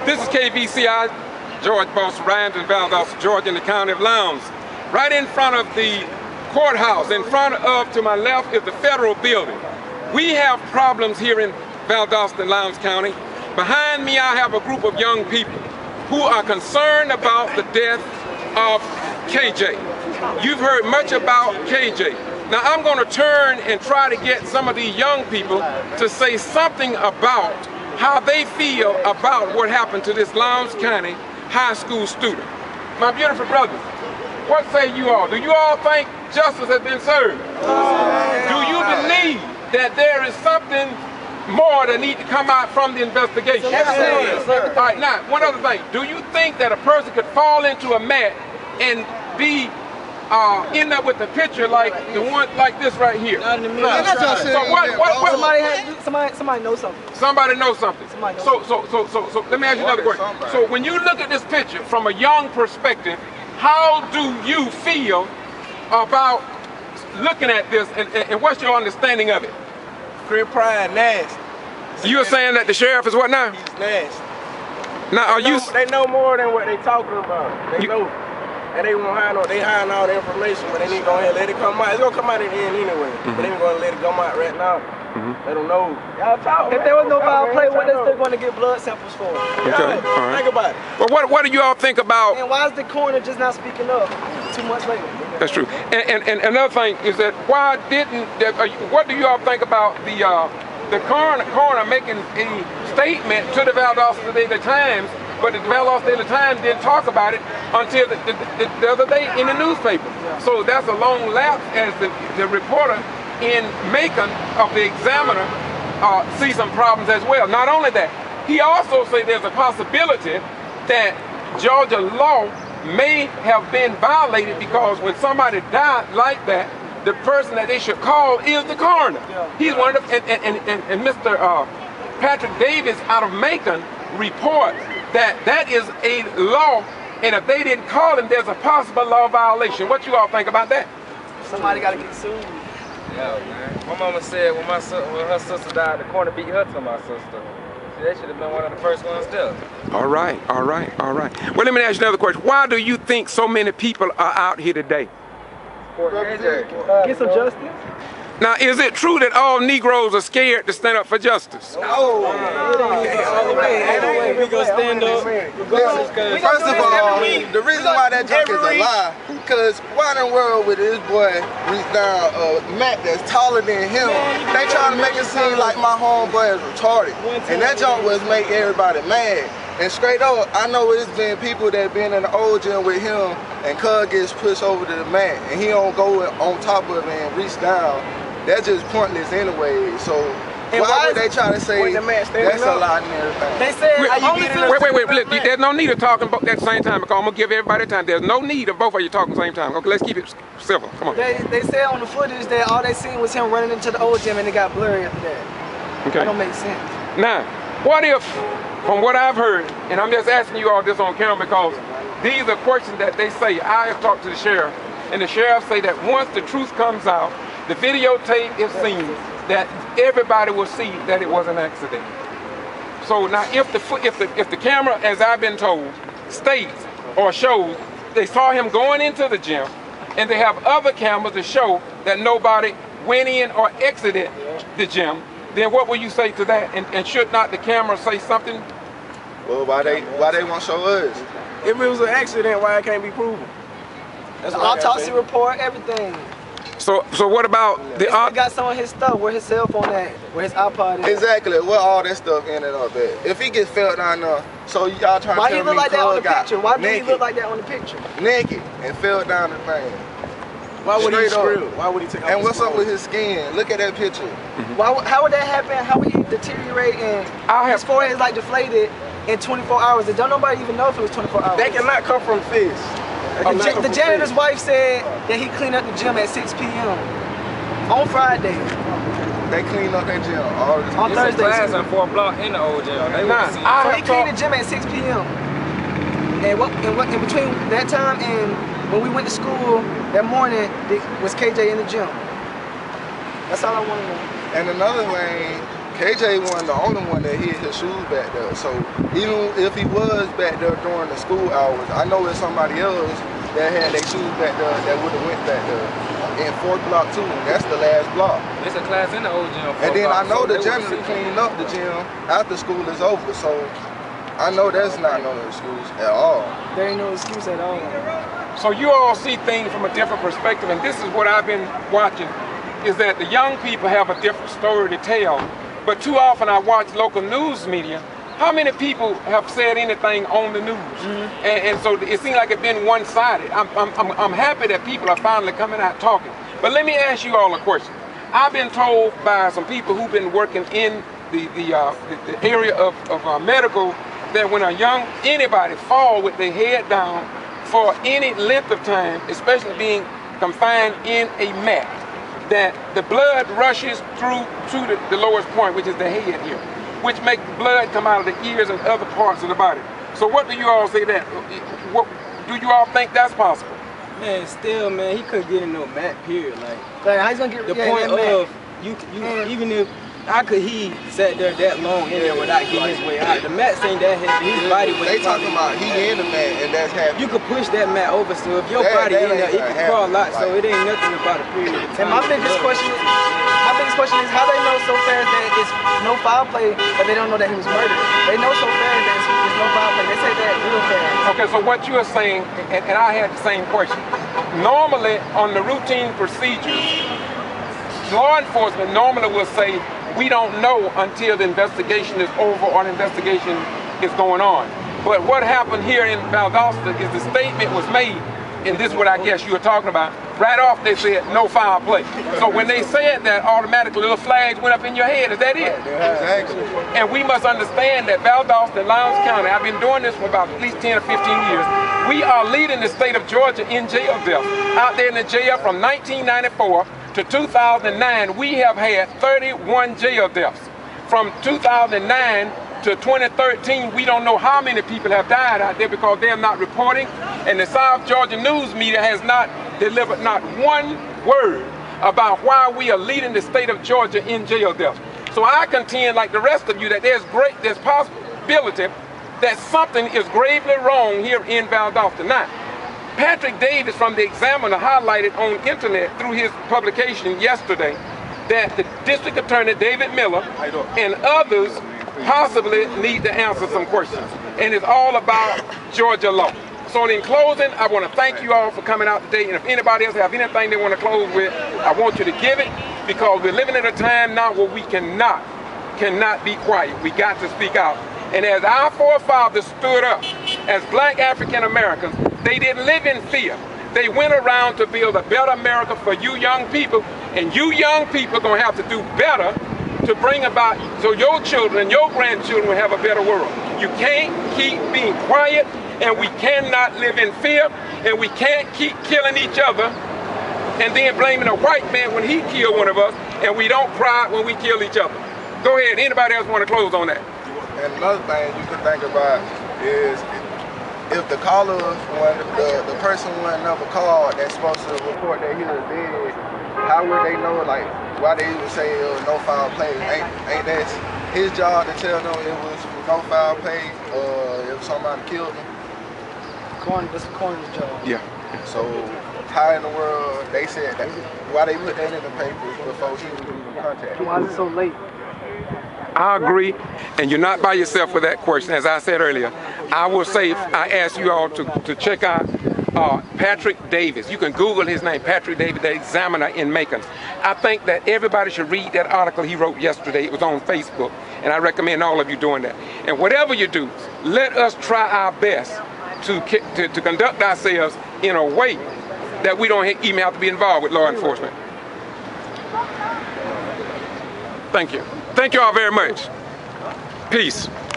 This is KBCI, George Boss Rhymes in Valdosta, Georgia, in the county of Lowndes. Right in front of the courthouse, in front of, to my left, is the federal building. We have problems here in Valdosta and Lowndes County. Behind me, I have a group of young people who are concerned about the death of KJ. You've heard much about KJ. Now I'm going to turn and try to get some of these young people to say something about how they feel about what happened to this Lowndes County high school student. My beautiful brothers, what say you all? Do you all think justice has been served? Do you believe that there is something more that needs to come out from the investigation? All right, now, one other thing. Do you think that a person could fall into a mat and be end up with a picture like the one like this right here? Not in the middle. So somebody knows something. Somebody knows something. So let me ask you another question. So when you look at this picture from a young perspective, how do you feel about looking at this, and what's your understanding of it? Career pride, nasty. You're saying that the sheriff is what now? He's nasty. Now are you? They know more than what they talking about. They know. And they won't hide no, they hiding all the information, but they need to go ahead and let it come out. It's gonna come out at the end anyway. But they ain't gonna let it come out right now. They don't know. Y'all talk. If there was no foul play, what is they going to get blood samples for? Okay, all right. Think about it. Well, what do you all think about? And why is the coroner just not speaking up 2 months later? That's true. And another thing is that why didn't? What do you all think about the coroner making a statement to the Valdosta Daily Times? But the Valdosta Daily Times didn't talk about it until the other day in the newspaper. So that's a long lapse as the reporter in MACON of the Examiner sees some problems as well. Not only that, he also said there's a possibility that Georgia law may have been violated because when somebody died like that, the person that they should call is the coroner. He's one of the, and Mr. Patrick Davis out of MACON reports that is a law, and if they didn't call him, there's a possible law violation. What you all think about that? Somebody got to get sued. Yeah, man. My mama said when her sister died, the coroner beat her to my sister. That should have been one of the first ones there. All right. Well, let me ask you another question. Why do you think so many people are out here today? Get some justice. Now, is it true that all Negroes are scared to stand up for justice? No. We gonna stand up. First of all, the reason why that joke is a lie, because why in the world would this boy reach down a mat that's taller than him? They trying to make it seem like my homeboy is retarded. And that joke was make everybody mad. And straight up, I know it's been people that been in the old gym with him and Cuz gets pushed over to the mat and he don't go on top of it and reach down. That's just pointless anyway. So why would they try to say that's a lot and everything? They said wait. There's no need of talking both at the same time because I'm gonna give everybody time. There's no need of both of you talking at the same time. Okay, let's keep it civil. Come on. They said on the footage that all they seen was him running into the old gym and it got blurry after that. Okay. That don't make sense. Now, what if, from what I've heard, and I'm just asking you all this on camera because these are questions that they say. I have talked to the sheriff, and the sheriff say that once the truth comes out, the videotape is seen, that everybody will see that it was an accident. So now, if the camera, as I've been told, states or shows they saw him going into the gym, and they have other cameras to show that nobody went in or exited the gym, then what will you say to that? And should not the camera say something? Well, why they won't show us? If it was an accident, why it can't be proven? That's the autopsy report, everything. So what about the got some of his stuff, where his cell phone at, where his iPod is. Exactly, where all that stuff ended up at. If he gets fell down there, so y'all trying to tell me why he look like that on the picture? Why did he look like that on the picture? Naked and fell down the thing. Why would he screw? Why would he take off his what's up with his skin? Look at that picture. How would that happen? How would he deteriorate and his forehead is like deflated in 24 hours? Don't nobody even know if it was 24 hours. That cannot come from fish. The janitor's wife said that he cleaned up the gym at 6 p.m. on Friday. They cleaned up that gym all the time. On Thursday. Class on 4th block in the old gym. So he cleaned the gym at 6 p.m. And in between that time and when we went to school that morning, was KJ in the gym. That's all I want to know. And another thing, KJ wasn't the only one that hid his shoes back there. So even if he was back there during the school hours, I know it's somebody else that had their shoes back there that would have went back there. In 4th block too, and that's the last block. It's a class in the old gym. And then I know the janitor cleaned up the gym after school is over, so I know that's not no excuse at all. There ain't no excuse at all. So you all see things from a different perspective, and this is what I've been watching, is that the young people have a different story to tell. But too often I watch local news media. How many people have said anything on the news? And so it seems like it's been one-sided. I'm happy that people are finally coming out talking. But let me ask you all a question. I've been told by some people who've been working in the area of medical that when anybody fall with their head down for any length of time, especially being confined in a mat, that the blood rushes through to the lowest point, which is the head here, which make blood come out of the ears and other parts of the body. So what do you all say that? What, do you all think that's possible? Man, still, man, he couldn't get in no mat, period. Like how he's gonna get the point of you even if he sat there that long in there without getting his way out. The mats ain't that heavy. His body weight. They talking about he in the mat and that's heavy. You could push that mat over, so if your body in there, it can crawl out. So it ain't nothing about a period of time. And my biggest question is how they know so fast that it's no foul play, but they don't know that he was murdered. They know so fast that it's no foul play. They say that real fast. Okay, so what you are saying, and I had the same question. Normally, on the routine procedures, law enforcement normally will say, we don't know until the investigation is over or the investigation is going on. But what happened here in Valdosta is the statement was made, and this is what I guess you were talking about. Right off they said no foul play. So when they said that, automatically little flags went up in your head. Is that it? Exactly. And we must understand that Valdosta and Lowndes County, I've been doing this for about at least 10 or 15 years, we are leading the state of Georgia in jail deaths. Out there in the jail from 1994 to 2009, we have had 31 jail deaths. From 2009 to 2013, we don't know how many people have died out there because they're not reporting, and the South Georgia news media has not delivered not one word about why we are leading the state of Georgia in jail deaths. So I contend, like the rest of you, that there's possibility that something is gravely wrong here in Valdosta. Now, Patrick Davis from the Examiner highlighted on internet through his publication yesterday that the District Attorney David Miller and others possibly need to answer some questions. And it's all about Georgia law. So in closing, I want to thank you all for coming out today. And if anybody else have anything they want to close with, I want you to give it, because we're living in a time now where we cannot be quiet. We got to speak out. And as our forefathers stood up as black African Americans, they didn't live in fear. They went around to build a better America for you young people, and you young people are going to have to do better to bring about so your children and your grandchildren will have a better world. You can't keep being quiet, and we cannot live in fear, and we can't keep killing each other and then blaming a white man when he killed one of us, and we don't cry when we kill each other. Go ahead, anybody else want to close on that? And another thing you can think about is if the caller, when the person wasn't never called that's supposed to report that he was dead, how would they know, like, why they even say it was no foul play? Ain't that his job to tell them it was no foul play if somebody killed him? That's the coroner's job. Yeah. So how in the world they said that? Why they put that in the papers before he was in contact? Why is it so late? I agree, and you're not by yourself with that question. As I said earlier, I will say, I ask you all to check out Patrick Davis. You can Google his name, Patrick Davis, the Examiner in Macon. I think that everybody should read that article he wrote yesterday. It was on Facebook, and I recommend all of you doing that. And whatever you do, let us try our best to conduct ourselves in a way that we don't even have to be involved with law enforcement. Thank you. Thank you all very much. Peace.